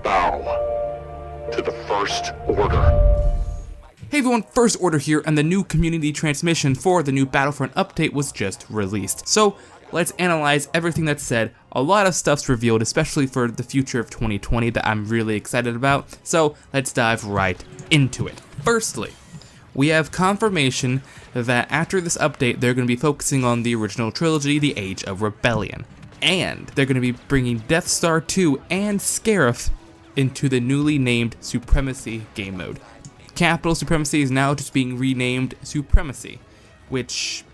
Bow to the First Order. Hey everyone, First Order here, and the new community transmission for the new Battlefront update was just released. So, let's analyze everything that's said. A lot of stuff's revealed, especially for the future of 2020 that I'm really excited about. So, let's dive right into it. Firstly, we have confirmation that after this update, they're going to be focusing on the original trilogy, The Age of Rebellion. And they're going to be bringing Death Star 2 and Scarif into the newly named Supremacy game mode. Capital Supremacy is now just being renamed Supremacy, which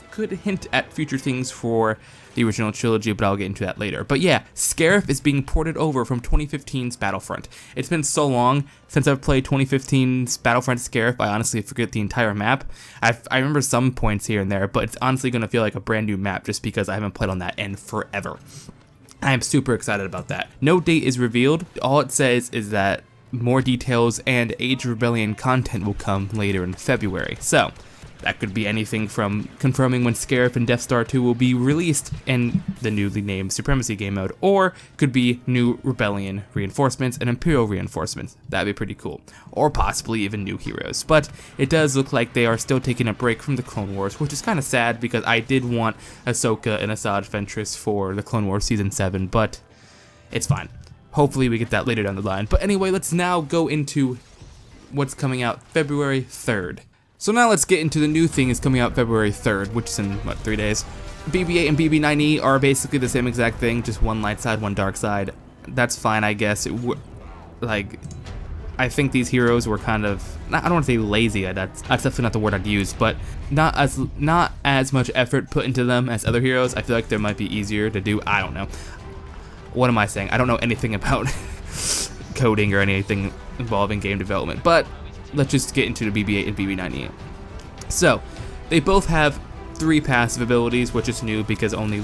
could hint at future things for the original trilogy, but I'll get into that later. But yeah, Scarif is being ported over from 2015's Battlefront. It's been so long since I've played 2015's Battlefront Scarif, I honestly forget the entire map. I remember some points here and there, but it's honestly going to feel like a brand new map just because I haven't played on that in forever. I am super excited about that. No date is revealed. All it says is that more details and Age of Rebellion content will come later in February. So, that could be anything from confirming when Scarif and Death Star 2 will be released in the newly named Supremacy game mode, or could be new Rebellion reinforcements and Imperial reinforcements. That'd be pretty cool. Or possibly even new heroes. But it does look like they are still taking a break from the Clone Wars, which is kind of sad because I did want Ahsoka and Asajj Ventress for the Clone Wars Season 7, but it's fine. Hopefully we get that later down the line. But anyway, let's now go into what's coming out February 3rd. So now let's get into the new thing is coming out February 3rd, which is in, 3 days? BB8 and BB-9E are basically the same exact thing, just one light side, one dark side. That's fine, I guess. I think these heroes were kind of, I don't want to say lazy, that's definitely not the word I'd use, but not as much effort put into them as other heroes. I feel like they might be easier to do, I don't know. What am I saying? I don't know anything about coding or anything involving game development, but let's just get into the BB8 and BB-9E. So, they both have 3 passive abilities, which is new because only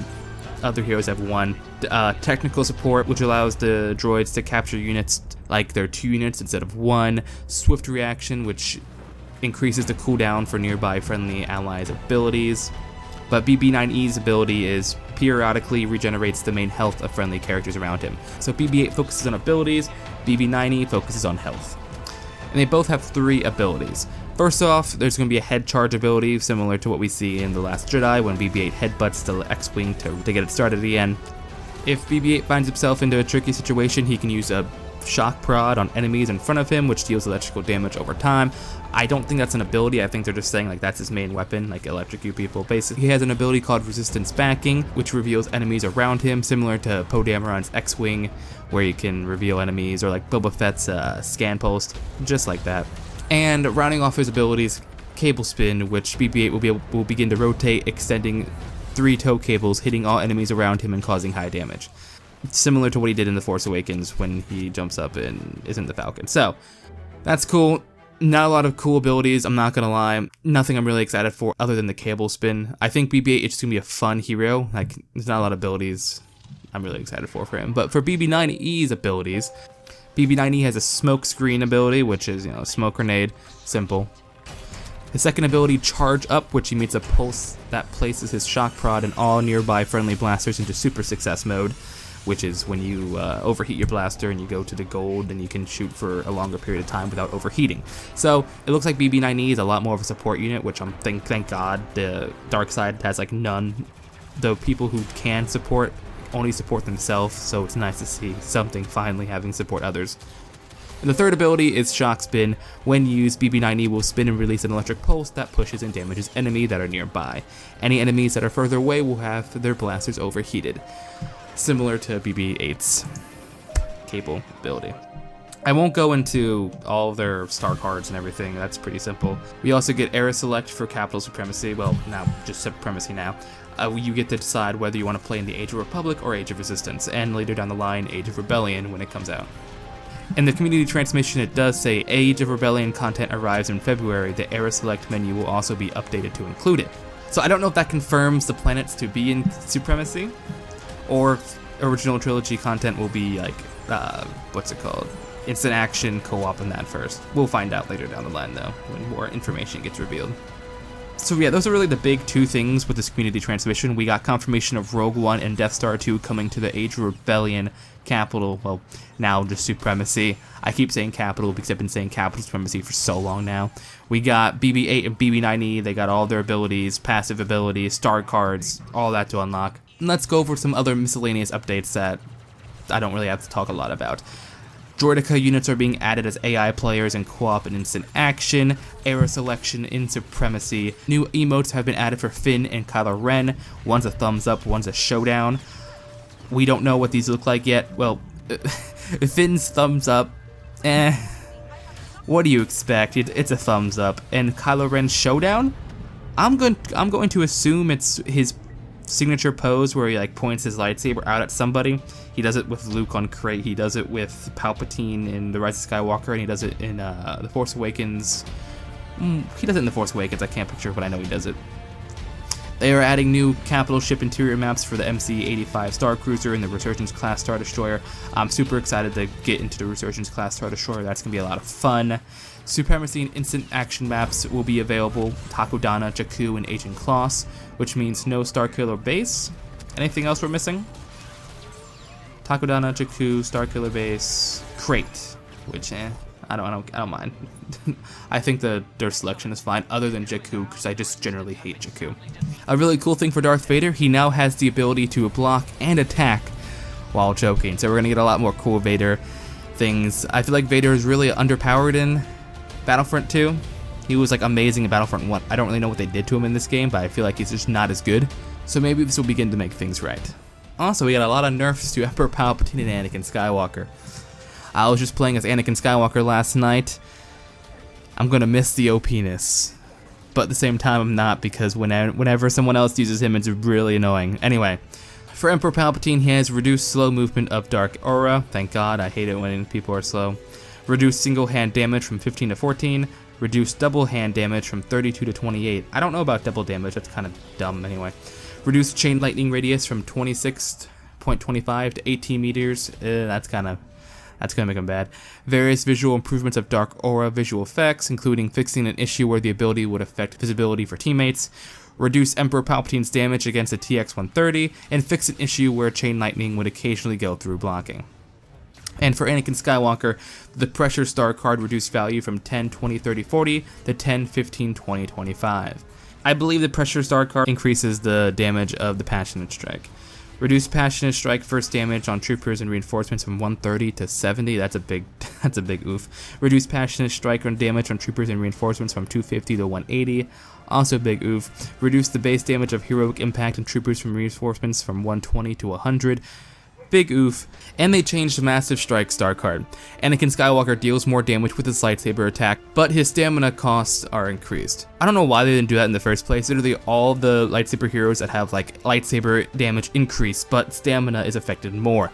other heroes have 1. Technical support, which allows the droids to capture units like they're 2 units instead of 1. Swift reaction, which increases the cooldown for nearby friendly allies' abilities. But BB-9E's ability is periodically regenerates the main health of friendly characters around him. So BB-8 focuses on abilities, BB-9E focuses on health. And they both have 3 abilities. First off, there's going to be a head charge ability, similar to what we see in The Last Jedi, when BB-8 headbutts the X-Wing to get it started again. If BB-8 finds himself into a tricky situation, he can use a shock prod on enemies in front of him, which deals electrical damage over time. I don't think that's an ability, I think they're just saying like that's his main weapon, like electrocute people. Basically, he has an ability called Resistance Backing, which reveals enemies around him, similar to Poe Dameron's X-Wing, where you can reveal enemies, or like Boba Fett's Scan Post, just like that. And rounding off his abilities, Cable Spin, which BB-8 will begin to rotate, extending 3 tow cables, hitting all enemies around him and causing high damage. Similar to what he did in The Force Awakens when he jumps up and is in the Falcon. So, that's cool. Not a lot of cool abilities, I'm not gonna lie. Nothing I'm really excited for other than the Cable Spin. I think BB-8 is just gonna be a fun hero. Like, there's not a lot of abilities I'm really excited for him. But for BB-9E's abilities, BB-9E has a smoke screen ability, which is, smoke grenade, simple. His second ability, Charge Up, which emits a pulse that places his shock prod and all nearby friendly blasters into super success mode, which is when you overheat your blaster and you go to the gold and you can shoot for a longer period of time without overheating. So it looks like BB-9E is a lot more of a support unit, which thank God the dark side has like none. The people who can support only support themselves, so it's nice to see something finally having support others. And the third ability is Shock Spin. When used, BB-9E will spin and release an electric pulse that pushes and damages enemies that are nearby. Any enemies that are further away will have their blasters overheated, similar to BB-8's Cable ability. I won't go into all their star cards and everything, that's pretty simple. We also get Era Select for Capital Supremacy, well, now just Supremacy now. You get to decide whether you want to play in the Age of Republic or Age of Resistance, and later down the line, Age of Rebellion when it comes out. In the community transmission, it does say Age of Rebellion content arrives in February. The Era Select menu will also be updated to include it. So I don't know if that confirms the planets to be in Supremacy, or if original trilogy content will be like, instant action co-op in that first. We'll find out later down the line though, when more information gets revealed. So yeah, those are really the big two things with this community transmission. We got confirmation of Rogue One and Death Star 2 coming to the Age of Rebellion capital, well, now just Supremacy. I keep saying capital because I've been saying capital Supremacy for so long now. We got BB8 and BB-9E, they got all their abilities, passive abilities, star cards, all that to unlock. And let's go over some other miscellaneous updates that I don't really have to talk a lot about. Droideka units are being added as AI players in co-op and instant action, era selection in Supremacy. New emotes have been added for Finn and Kylo Ren. One's a thumbs up, one's a showdown. We don't know what these look like yet. Well, Finn's thumbs up, what do you expect? It's a thumbs up. And Kylo Ren's showdown? I'm going to assume it's his signature pose where he like points his lightsaber out at somebody. He does it with Luke on Crate, he does it with Palpatine in The Rise of Skywalker, and he does it in The Force Awakens. He does it in The Force Awakens, I can't picture, but I know he does it. They are adding new capital ship interior maps for the MC-85 Star Cruiser and the Resurgence class Star Destroyer. I'm super excited to get into the Resurgence class Star Destroyer, that's going to be a lot of fun. Supremacy and instant action maps will be available, Takodana, Jakku, and Agent Kloss, which means no Starkiller base. Anything else we're missing? Takodana, Jakku, Starkiller base, Crate, which I don't mind. I think their selection is fine, other than Jakku, because I just generally hate Jakku. A really cool thing for Darth Vader, he now has the ability to block and attack while choking, so we're gonna get a lot more cool Vader things. I feel like Vader is really underpowered in Battlefront 2. He was like amazing in Battlefront 1. I don't really know what they did to him in this game, but I feel like he's just not as good. So maybe this will begin to make things right. Also, we got a lot of nerfs to Emperor Palpatine and Anakin Skywalker. I was just playing as Anakin Skywalker last night. I'm gonna miss the OP-ness, but at the same time I'm not, because whenever someone else uses him, it's really annoying. Anyway, for Emperor Palpatine, he has reduced slow movement of Dark Aura. Thank God, I hate it when people are slow. Reduced single hand damage from 15 to 14. Reduced double hand damage from 32 to 28. I don't know about double damage, that's kind of dumb anyway. Reduced chain lightning radius from 26.25 to 18 meters. That's gonna make them bad. Various visual improvements of Dark Aura visual effects, including fixing an issue where the ability would affect visibility for teammates. Reduce Emperor Palpatine's damage against a TX-130, and fix an issue where chain lightning would occasionally go through blocking. And for Anakin Skywalker, the Pressure Star card reduced value from 10, 20, 30, 40 to 10, 15, 20, 25. I believe the Pressure Star card increases the damage of the Passionate Strike. Reduce Passionate Strike first damage on troopers and reinforcements from 130 to 70. That's a big oof. Reduce Passionate Strike on damage on troopers and reinforcements from 250 to 180. Also a big oof. Reduce the base damage of Heroic Impact and troopers from reinforcements from 120 to 100. Big oof. And they changed the Massive Strike star card. Anakin Skywalker deals more damage with his lightsaber attack, but his stamina costs are increased. I don't know why they didn't do that in the first place. Literally all the lightsaber heroes that have like lightsaber damage increase, but stamina is affected more.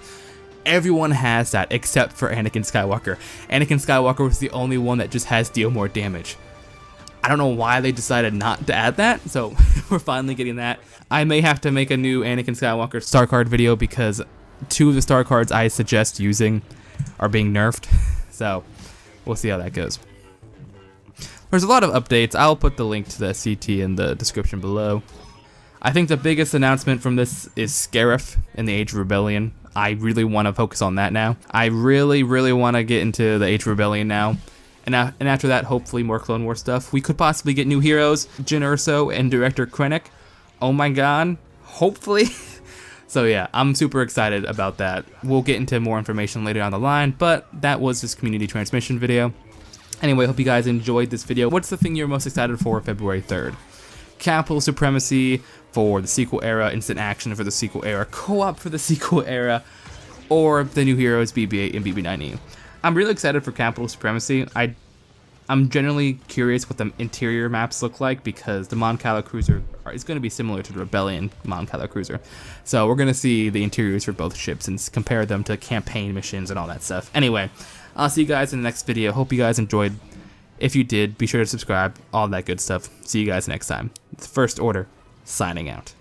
Everyone has that except for Anakin Skywalker. Anakin Skywalker was the only one that just has deal more damage. I don't know why they decided not to add that, so we're finally getting that. I may have to make a new Anakin Skywalker star card video because 2 of the star cards I suggest using are being nerfed, so we'll see how that goes. There's a lot of updates. I'll put the link to the CT in the description below. I think the biggest announcement from this is Scarif in the Age of Rebellion. I really want to focus on that now. I really want to get into the Age of Rebellion now. And after that, hopefully more Clone Wars stuff. We could possibly get new heroes, Jyn Erso and Director Krennic. Oh my god, hopefully. So yeah, I'm super excited about that. We'll get into more information later down the line, but that was this community transmission video. Anyway, hope you guys enjoyed this video. What's the thing you're most excited for February 3rd? Capital Supremacy for the sequel era, instant action for the sequel era, co-op for the sequel era, or the new heroes BB8 and BB-9E. I'm really excited for Capital Supremacy. I'm generally curious what the interior maps look like because the Mon Cala Cruiser is going to be similar to the Rebellion Mon Cala Cruiser. So we're going to see the interiors for both ships and compare them to campaign missions and all that stuff. Anyway, I'll see you guys in the next video. Hope you guys enjoyed. If you did, be sure to subscribe, all that good stuff. See you guys next time. It's First Order, signing out.